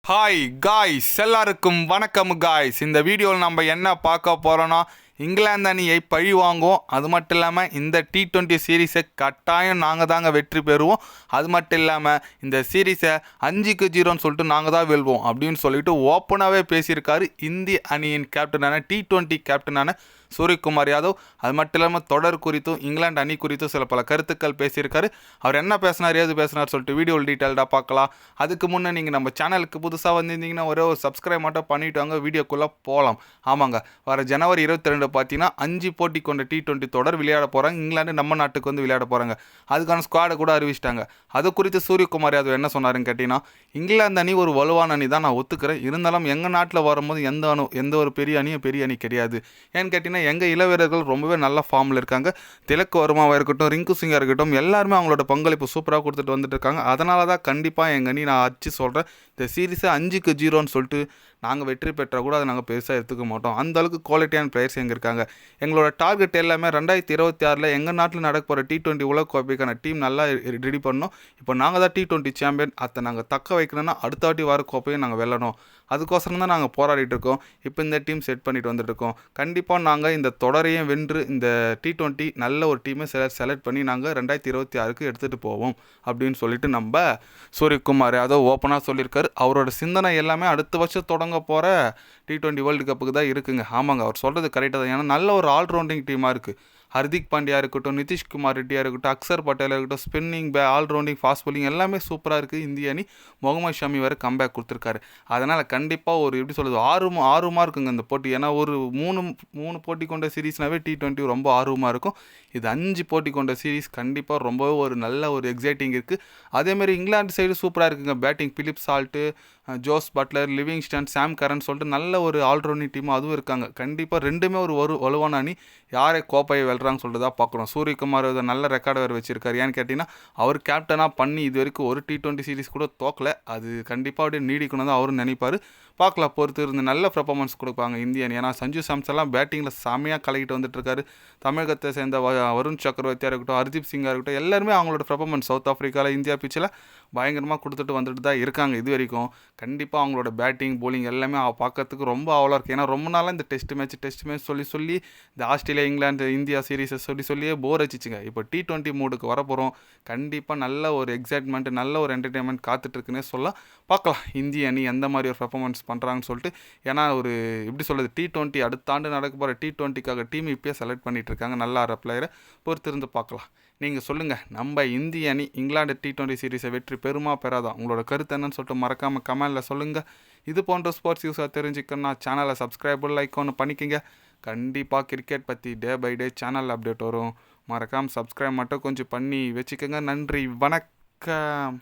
Hi guys, எல்லாருக்கும் வணக்கம் guys. இந்த வீடியோவில் நம்ம என்ன பார்க்க போகிறோன்னா, இங்கிலாந்து அணியை பழி வாங்குவோம். அது மட்டும் இல்லாமல் இந்த T20 சீரீஸை கட்டாயம் நாங்கள் தாங்க வெற்றி பெறுவோம். அது மட்டும் இல்லாமல் இந்த சீரீஸை 5-0ன்னு சொல்லிட்டு நாங்கள் தான் வெல்வோம் அப்படின்னு சொல்லிட்டு ஓப்பனாகவே பேசியிருக்காரு இந்திய அணியின் கேப்டனான T20 கேப்டனான சூரியகுமார் யாதவ். அது மட்டும் இல்லாமல் தொடர் குறித்தும் இங்கிலாந்து அணி குறித்தும் சில பல கருத்துக்கள் பேசியிருக்காரு. அவர் என்ன பேசினார், ஏது பேசினார் சொல்லிட்டு வீடியோவில் டீட்டெயில்டாக பார்க்கலாம். அதுக்கு முன்னே நீங்கள் நம்ம சேனலுக்கு புதுசாக வந்திருந்தீங்கன்னா ஒரே ஒரு சப்ஸ்கிரைப் மட்டும் பண்ணிவிட்டு வாங்க, வீடியோக்குள்ளே போகலாம். ஆமாங்க, வர ஜனவரி 22 பார்த்தீங்கன்னா 5 போட்டி கொண்ட T20 தொடர் விளையாட போகிறாங்க. இங்கிலாந்து நம்ம நாட்டுக்கு வந்து விளையாட போகிறாங்க. அதுக்கான ஸ்குவாடை கூட அறிவிச்சிட்டாங்க. அது குறித்து சூரியகுமார் யாதவ் என்ன சொன்னாருன்னு கேட்டிங்கன்னா, இங்கிலாந்து அணி ஒரு வலுவான அணி தான், நான் ஒத்துக்கிறேன். இருந்தாலும் எங்கள் நாட்டில் வரும்போது எந்த ஒரு பெரிய அணி கிடையாது. ஏன்னு கேட்டிங்கன்னா, எங்கள் இளவீரர்கள் ரொம்பவே நல்ல ஃபார்மில் இருக்காங்க. திலக் வர்மாவாக இருக்கட்டும், ரிங்கு சிங்காக இருக்கட்டும், எல்லாருமே அவங்களோட பங்களிப்பு சூப்பராக கொடுத்துட்டு வந்துட்டு இருக்காங்க. அதனால தான் கண்டிப்பாக எங்கள் அணி நான் அடிச்சு சொல்கிறேன், இந்த சீரீஸை 5-0ன்னு சொல்லிட்டு நாங்கள் வெற்றி பெற்றால் கூட அதை நாங்கள் பெருசாக எடுத்துக்க மாட்டோம். அந்தளவுக்கு குவாலிட்டியான பிளேயர்ஸ் எங்கே இருக்காங்க. எங்களோட டார்கெட் எல்லாமே 2026 எங்கள் நாட்டில் நடக்க போகிற T20 உலகக்கோப்பைக்கான டீம் நல்லா ரெடி பண்ணோம். இப்போ நாங்கள் தான் T20 சாம்பியன். அதை நாங்கள் தக்க வைக்கணும்னா அடுத்த வாட்டி வர கோப்பையும் நாங்கள் வெல்லணும். அதுக்கோசரம் தான் நாங்கள் போராடிட்டு இருக்கோம். இப்போ இந்த டீம் செட் பண்ணிட்டு வந்துட்டு இருக்கோம். கண்டிப்பாக நாங்கள் இந்த தொடரையும் வென்று இந்த T20 நல்ல ஒரு டீமை செலக்ட் பண்ணி நாங்கள் 2026க்கு எடுத்துகிட்டு போவோம் அப்படின்னு சொல்லிட்டு நம்ம சூரியகுமார் யாதவ் ஓப்பனாக சொல்லியிருக்காரு. அவரோட சிந்தனை எல்லாமே அடுத்த வருஷம் தொடங்க போகிற T20 வேர்ல்டு கப்புக்கு தான் இருக்குங்க. ஆமாங்க, அவர் சொல்கிறது கரெக்டாக தான். ஏன்னா நல்ல ஒரு ஆல்ரவுண்டிங் டீமாக இருக்குது. ஹர்திக் பாண்டியா இருக்கட்டும், நிதிஷ்குமார் ரெட்டியாக இருக்கட்டும், அக்சர் பட்டேலாக இருக்கட்டும், ஸ்பின்னிங் ஆல்ரவுண்டிங் ஃபாஸ்ட் bowling எல்லாமே சூப்பராக இருக்குது. இந்திய அணி முகமது ஷமி வேறு கம்பேக் கொடுத்துருக்காரு. அதனால் கண்டிப்பாக ஒரு எப்படி சொல்கிறது ஆர்வமாக இருக்குங்க இந்த போட்டி. ஏன்னா ஒரு மூணு போட்டி கொண்ட சீரீஸ்னாவே T20 ரொம்ப ஆர்வமாக இருக்கும். இது 5 போட்டி கொண்ட சீரீஸ் கண்டிப்பாக ரொம்பவே ஒரு நல்ல ஒரு எக்ஸைட்டிங் இருக்குது. அதேமாதிரி இங்கிலாந்து சைடு சூப்பராக இருக்குங்க. Batting Philip Salt, Jos Buttler, Livingstone, Sam Curran சொல்லிட்டு நல்ல ஒரு ஆல்ரவுண்டிங் டீமும் அதுவும் இருக்காங்க. கண்டிப்பாக ரெண்டுமே ஒரு வலுவான அணி. யாரை கோப்பையை வெல்றான்னு சொல்லிட்டு தான் பார்க்குறோம். சூரியகுமார் நல்ல ரெக்கார்டு வேறு வச்சிருக்காரு. ஏன்னு கேட்டிங்கன்னா, அவர் கேப்டனாக பண்ணி இது வரைக்கும் ஒரு T20 சீரீஸ் கூட தோக்கலை. அது கண்டிப்பாக அப்படியே நீடிக்கணும் தான் அவரும் நினைப்பார். பார்க்கலாம், பொறுத்து இருந்து நல்ல பர்ஃபார்மன்ஸ் கொடுப்பாங்க இந்திய அணி. ஏன்னா சஞ்சு சாம்சன்லாம் பேட்டிங்கில் செம்மையாக கலக்கிட்டு வந்துட்டுருக்காரு. தமிழகத்தை சேர்ந்த வருண் சக்கரவர்த்தியாக இருக்கட்டும், ஹர்தீப் சிங்காக இருக்கட்டும், எல்லாருமே அவங்களோட பர்ஃபார்மன்ஸ் சவுத் ஆஃப்ரிக்காவில் இந்தியா பிச்சில் பயங்கரமாக கொடுத்துட்டு வந்துட்டு தான் இருக்காங்க இது வரைக்கும். கண்டிப்பாக அவங்களோட பேட்டிங் போலிங் எல்லாமே பார்க்கறதுக்கு ரொம்ப ஆவலாக இருக்குது. ஏன்னா ரொம்ப நாளாக இந்த டெஸ்ட் மேட்ச் சொல்லி இந்த ஆஸ்திரேலியா இங்கிலாந்து இந்தியா சீரீஸை சொல்லியே போர் அடிச்சிச்சுங்க. இப்போ T20 மூடுக்கு வரப்போகிறோம். கண்டிப்பாக நல்ல ஒரு எக்ஸைட்மெண்ட், நல்ல ஒரு என்டர்டெயின்மெண்ட் காத்துட்ருக்குன்னே சொல்லலாம். பார்க்கலாம் இந்திய அணி எந்த மாதிரி ஒரு பர்ஃபார்மன்ஸ் பண்ணுறாங்கன்னு சொல்லிட்டு. ஏன்னா ஒரு எப்படி சொல்கிறது, T20 அடுத்த ஆண்டு நடக்க போகிற T20க்காக டீம் இப்போயே செலக்ட் பண்ணிகிட்டு இருக்காங்க. நல்லா ஆற பிளேயரை பொறுத்திருந்து பார்க்கலாம். நீங்கள் சொல்லுங்கள், நம்ம இந்திய அணி இங்கிலாந்து T20 சீரீஸை வெற்றி பெறுமா பெறாதா? உங்களோட கருத்து என்னன்னு சொல்லிட்டு மறக்காமல் கமெண்டில் சொல்லுங்கள். இது போன்ற ஸ்போர்ட்ஸ் நியூஸாக தெரிஞ்சுக்கணும்னா சேனலை சப்ஸ்கிரைப் லைக் ஒன்று பண்ணிக்கோங்க. கண்டிப்பாக கிரிக்கெட் பற்றி day by day channel update வரும். மறக்காமல் சப்ஸ்கிரைப் மட்டும் கொஞ்சம் பண்ணி வச்சுக்கோங்க. நன்றி, வணக்கம்.